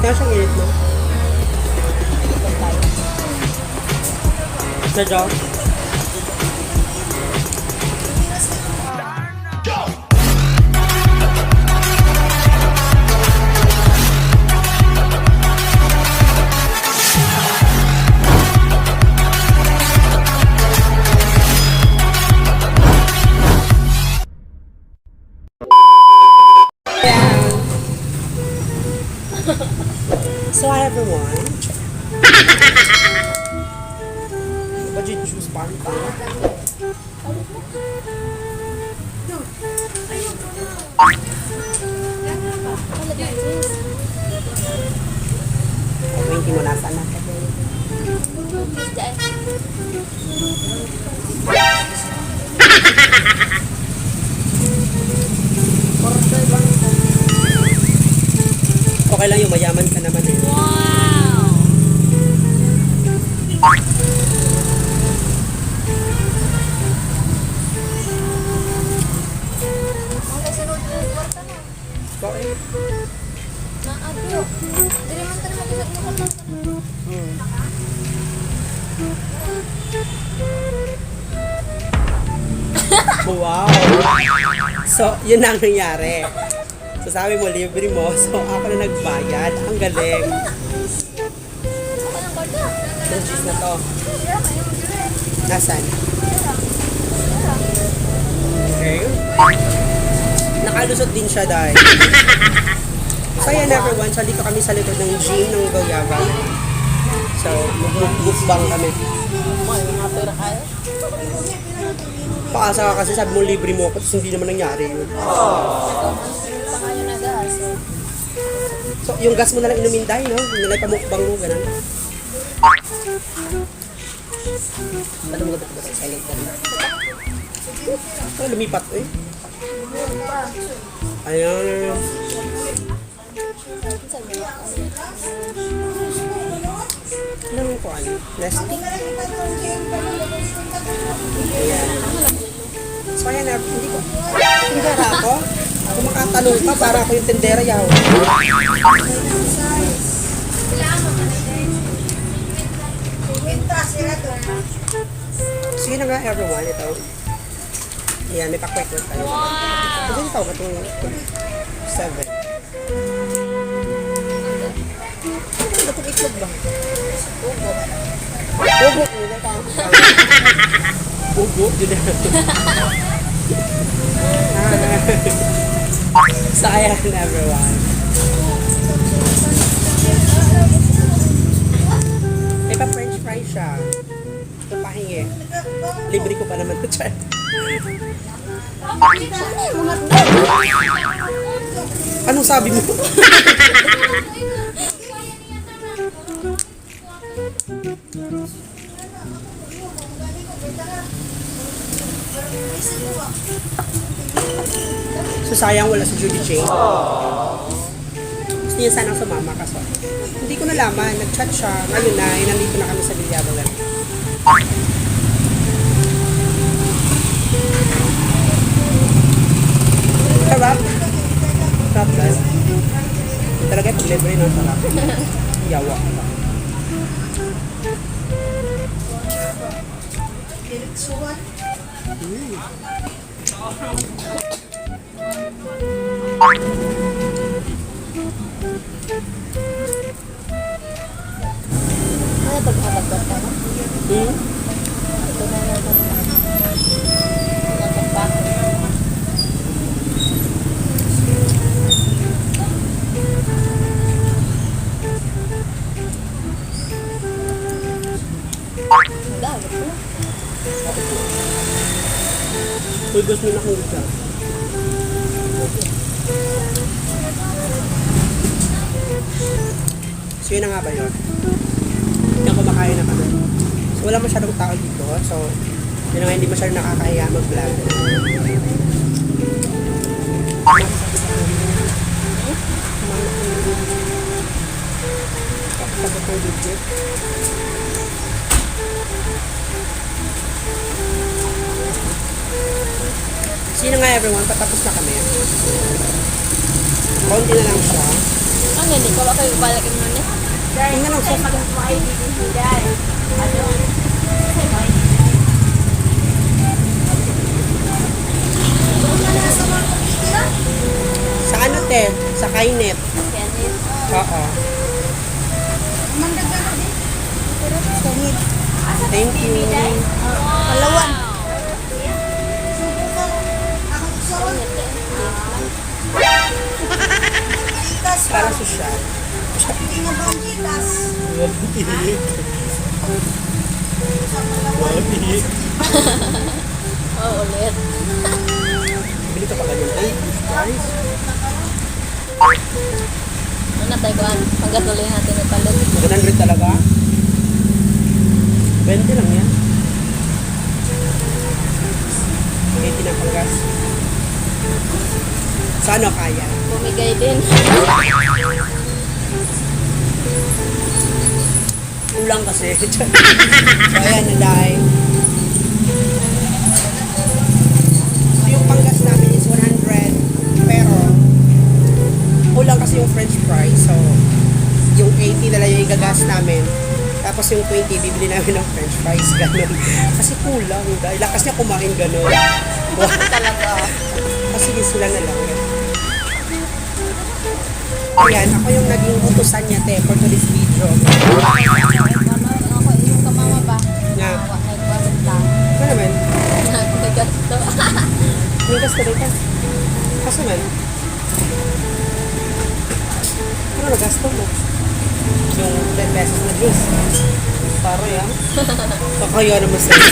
Kaya siyang init mo. Medyo. So hi everyone. What'd you choose, Panta? Hindi mo nasa na. Okay lang yung mayaman ka naman eh. Wow! Bakit? Naabyo. Dili man ka naman Wow! So, yun na ang nangyari. So, sabi mo, libre mo. So, ako na nagbayad. Ang galing. Yung cheese na to. Nasaan? Okay. Nakalusot din siya dahil. So, ayan everyone. So, dito kami sa likod ng gym ng Goyava. So, mukbang kami. Paasa ka kasi sabi mo libre mo ako, tapos hindi naman nangyari yun. So, yung gas mo na lang inumin dahil, no? Yung nalay pamukbang mo, ganun. Ano mo gabit ba sa silent na rin? Ano, lumipat eh. Ayan. Anong ko ano? Nesting? Ayan. So, ayan na, hindi ko. Tindera ako. Kung makatanong ka, para ako yung tindera yaw. Sige na nga everyone, ito. Ayan, may pakwek-kwek tayo. Kasi ito ka itong 7. Ano itong itlog ba? Ugok. Ugok nila ka. Ugok, yun na. So, ayan everyone. May pa french fry siya. Ito pahingi. Libre ko pa naman ito dyan. Anong sabi mo? So sayang wala si Judy Jane. Gusto niya sanang sumama kaso hindi ko nalaman, nag-chat siya. Ngayon na, nandito na kami sa Villadolan. Sarap. Sarap guys. Talaga yung libre no, sarap. Yawa. Ano pagkakabot ka mo? Ito na naman. Nagpapakot. Dapat mo. Uy, gusto mo na kung gusto. So yun na nga ba yun? Yung kumakain na kami. So wala masyadong tao dito. So yun na nga hindi masyadong nakakahiya mag-vlog. Tapos ng video. Sino nga everyone, patapos na kami. Konti na lang siya. Ano hindi ko kayo balik mo na. Tingnan ang sauce. Sa ano te? Sa kainet. Oo. Thank you. Palawan. Para sosyal. Hindi nga ba ang gilas? Oo, ulit. Bili ka pa ganyan tayo. Guys. Ano na tayo kuhan? Pagkatuloy natin ng palit. 100 talaga? 20 lang yan. 80 na panggas. Sa ano kaya? Bumigay din. Kulang kasi. So ayan na dahil. So yung panggas namin is 100. Pero kulang kasi yung french fries. So yung 80 na lang yung igagas namin. Tapos yung 20 bibili namin ng french fries. Ganun. Kasi kulang. Dahil lakas niya kumain ganun. Talaga. Kasi sila na lang. Ayan, ako yung naging utusan niya te for today's video. Ano, ako yung kamama ba? Nga. Wak na ikuwarta. Ano naman? Nagasto. Yung gasto rito. Kasi man. Ano nagasto mo? Yung 10 pesos na juice. Paro yan. Kakaya naman sa'yo.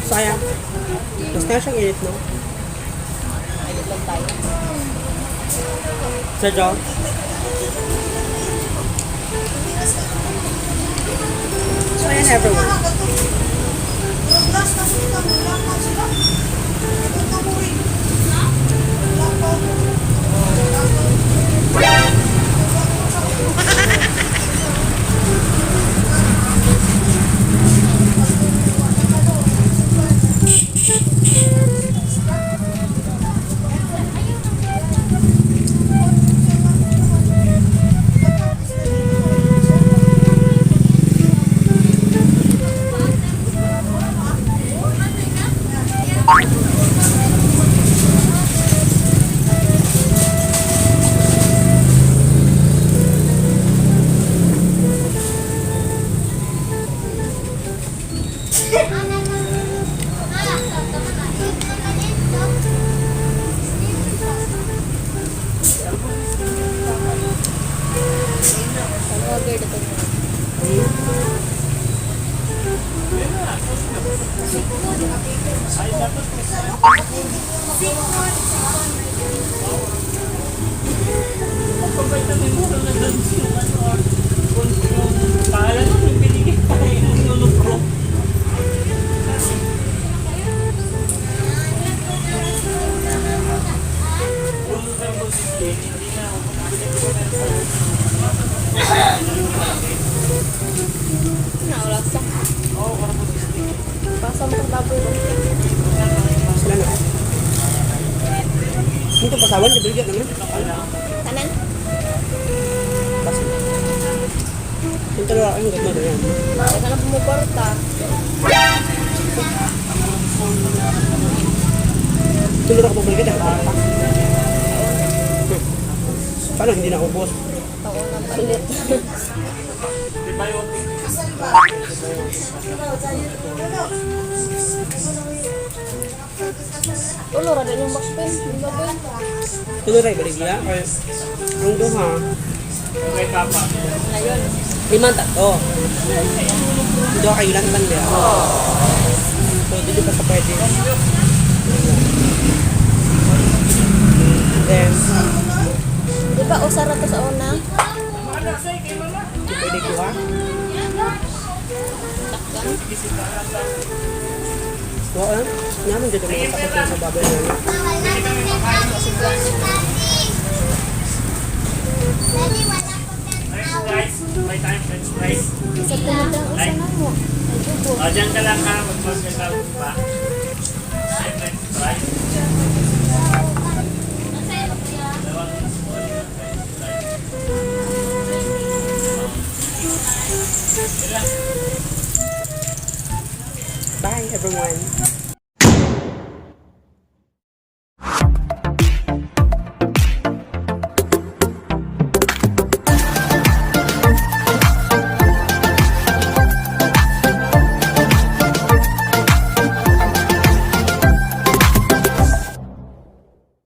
Sayang. Mas na siyang init, no? Ayun lang tayo. Sa job? So, ayan everyone. Yung gas na sila, wala pa sila. Ito na mo rin. Wala pa. Order dito mo. Naulat sa. Pasang mo baboy mo. Sila na. Dito pasawan, nabigyan naman. Kanan? Kasi. Yung talaga, ang ganda na yan. Ay, ka na pumuporta. Tuloy ako pabalik na. Paano hindi na ubos? Ako na palit. Ulo, rada yung backpain. Yung baboy. Tuloy rin, baligya. Or, ang duha. Ngayon. 5 tato. Duha kayo lang man niya. So, dito pa sa pwede. Then, Di ba usara to sa una? di pwede kuha. Takkan. Kuha lang. Naman dito mga takot sa baboy na. Sa pinagdang usa na mo. Ay, dugo. Dyan ka lang ha, mag-magkakaroon pa. French fries. Dalawang small na French fries. Ilan? Bye everyone.